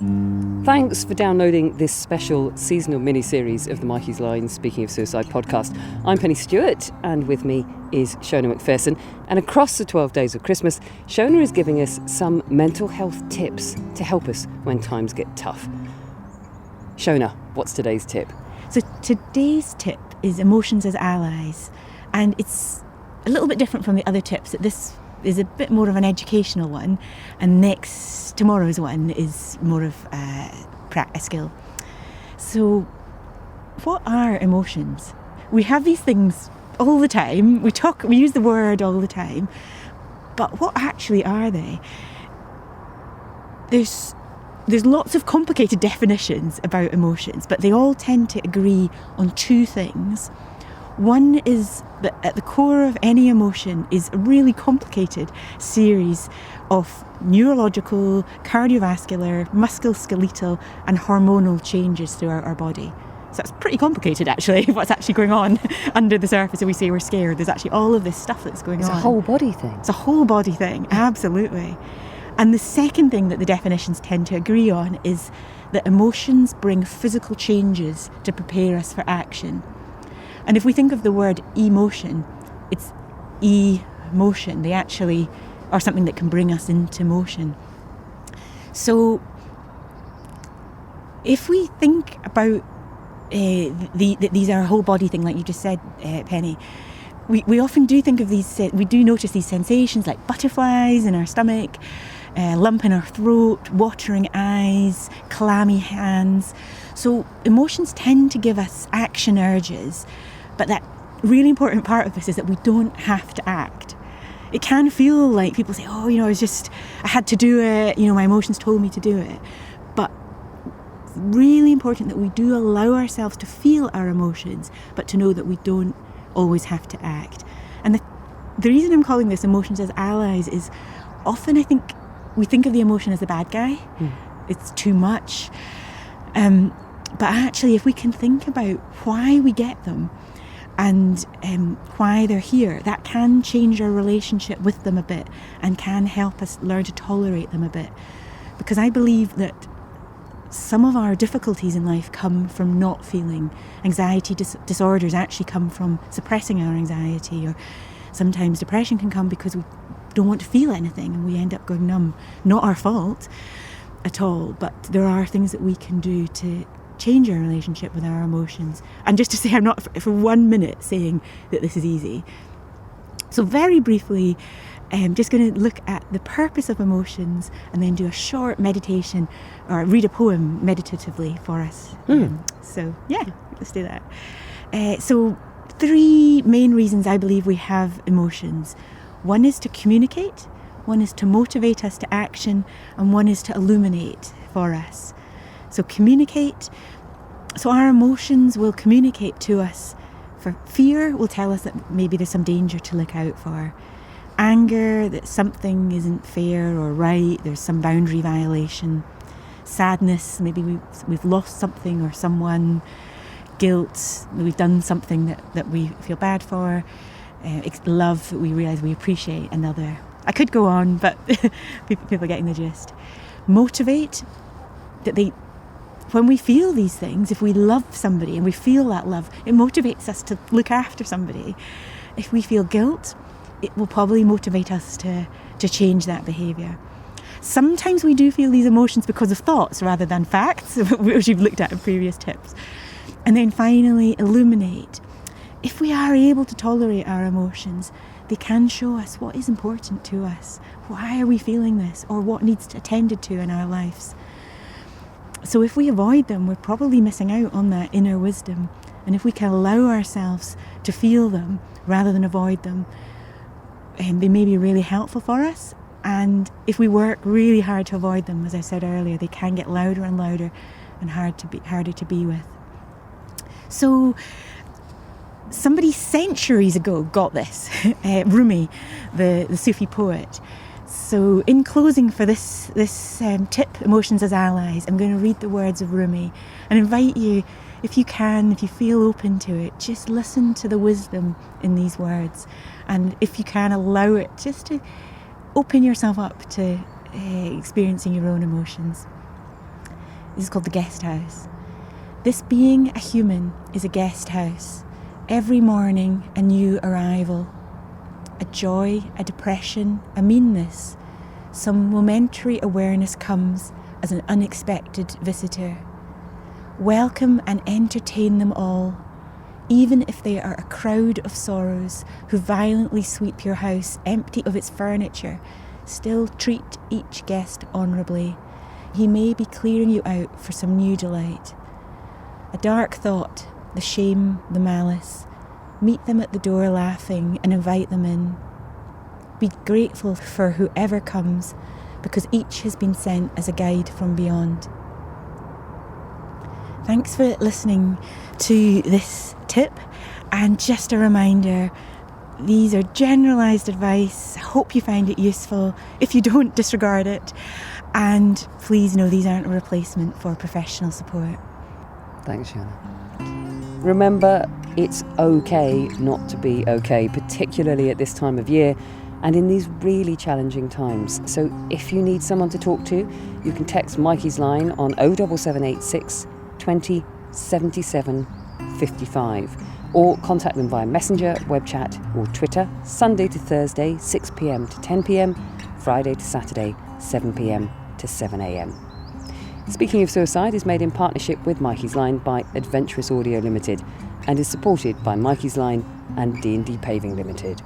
Thanks for downloading this special seasonal mini-series of the Mikeysline Speaking of Suicide podcast. I'm Pennie Stuart, and with me is Shona Macpherson. And across the 12 days of Christmas, Shona is giving us some mental health tips to help us when times get tough. Shona, what's today's tip? So today's tip is emotions as allies. And it's a little bit different from the other tips. This is a bit more of an educational one, and tomorrow's one is more of a skill. So what are emotions? We have these things all the time. We use the word all the time, but what actually are they? There's lots of complicated definitions about emotions, but they all tend to agree on two things. One is that at the core of any emotion is a really complicated series of neurological, cardiovascular, musculoskeletal and hormonal changes throughout our body. So that's pretty complicated actually, what's actually going on under the surface. So we say we're scared, there's actually all of this stuff that's going on. It's a whole body thing. It's a whole body thing, absolutely. And the second thing that the definitions tend to agree on is that emotions bring physical changes to prepare us for action. And if we think of the word emotion, it's emotion. They actually are something that can bring us into motion. So if we think about these are a whole body thing, like you just said, Pennie, we often do think of these, we do notice these sensations like butterflies in our stomach, lump in our throat, watering eyes, clammy hands. So emotions tend to give us action urges, but that really important part of this is that we don't have to act. It can feel like people say, oh, I had to do it, my emotions told me to do it. But it's really important that we do allow ourselves to feel our emotions, but to know that we don't always have to act. And the reason I'm calling this emotions as allies is often I think we think of the emotion as the bad guy. It's too much. But actually, if we can think about why we get them and why they're here, that can change our relationship with them a bit and can help us learn to tolerate them a bit. Because I believe that some of our difficulties in life come from not feeling. Anxiety disorders actually come from suppressing our anxiety, or sometimes depression can come because we don't want to feel anything and we end up going numb. Not our fault at all, but there are things that we can do to change our relationship with our emotions. And just to say, I'm not for 1 minute saying that this is easy. So very briefly, I'm just going to look at the purpose of emotions and then do a short meditation or read a poem meditatively for us. So yeah, let's do that. So 3 main reasons I believe we have emotions. One is to communicate, one is to motivate us to action, and one is to illuminate for us. So communicate. So our emotions will communicate to us. For fear will tell us that maybe there's some danger to look out for. Anger, that something isn't fair or right, there's some boundary violation. Sadness, maybe we've lost something or someone. Guilt, we've done something that we feel bad for. Love, that we realise we appreciate another. I could go on, but people are getting the gist. Motivate, when we feel these things, if we love somebody and we feel that love, it motivates us to look after somebody. If we feel guilt, it will probably motivate us to change that behaviour. Sometimes we do feel these emotions because of thoughts rather than facts, which you've looked at in previous tips. And then finally, illuminate. If we are able to tolerate our emotions, they can show us what is important to us. Why are we feeling this? Or what needs attended to in our lives? So if we avoid them, we're probably missing out on that inner wisdom. And if we can allow ourselves to feel them rather than avoid them, they may be really helpful for us. And if we work really hard to avoid them, as I said earlier, they can get louder and louder and harder to be with. So somebody centuries ago got this, Rumi, the Sufi poet. So in closing for this tip, Emotions as Allies, I'm going to read the words of Rumi and invite you, if you can, if you feel open to it, just listen to the wisdom in these words. And if you can, allow it just to open yourself up to experiencing your own emotions. This is called the guest house. This being a human is a guest house. Every morning, a new arrival. A joy, a depression, a meanness. Some momentary awareness comes as an unexpected visitor. Welcome and entertain them all, even if they are a crowd of sorrows who violently sweep your house empty of its furniture. Still treat each guest honourably. He may be clearing you out for some new delight. A dark thought, the shame, the malice. Meet them at the door laughing and invite them in. Be grateful for whoever comes, because each has been sent as a guide from beyond. Thanks for listening to this tip, and just a reminder, these are generalised advice. I hope you find it useful. If you don't, disregard it. And please know these aren't a replacement for professional support. Thanks, Shona. Remember, it's okay not to be okay, particularly at this time of year and in these really challenging times. So if you need someone to talk to, you can text Mikeysline on 07786 20 77 55, or contact them via Messenger, web chat or Twitter, Sunday to Thursday 6 p.m. to 10 p.m, Friday to Saturday 7 p.m. to 7 a.m. Speaking of Suicide is made in partnership with Mikeysline by Adventurous Audio Limited and is supported by Mikeysline and D&D Paving Limited.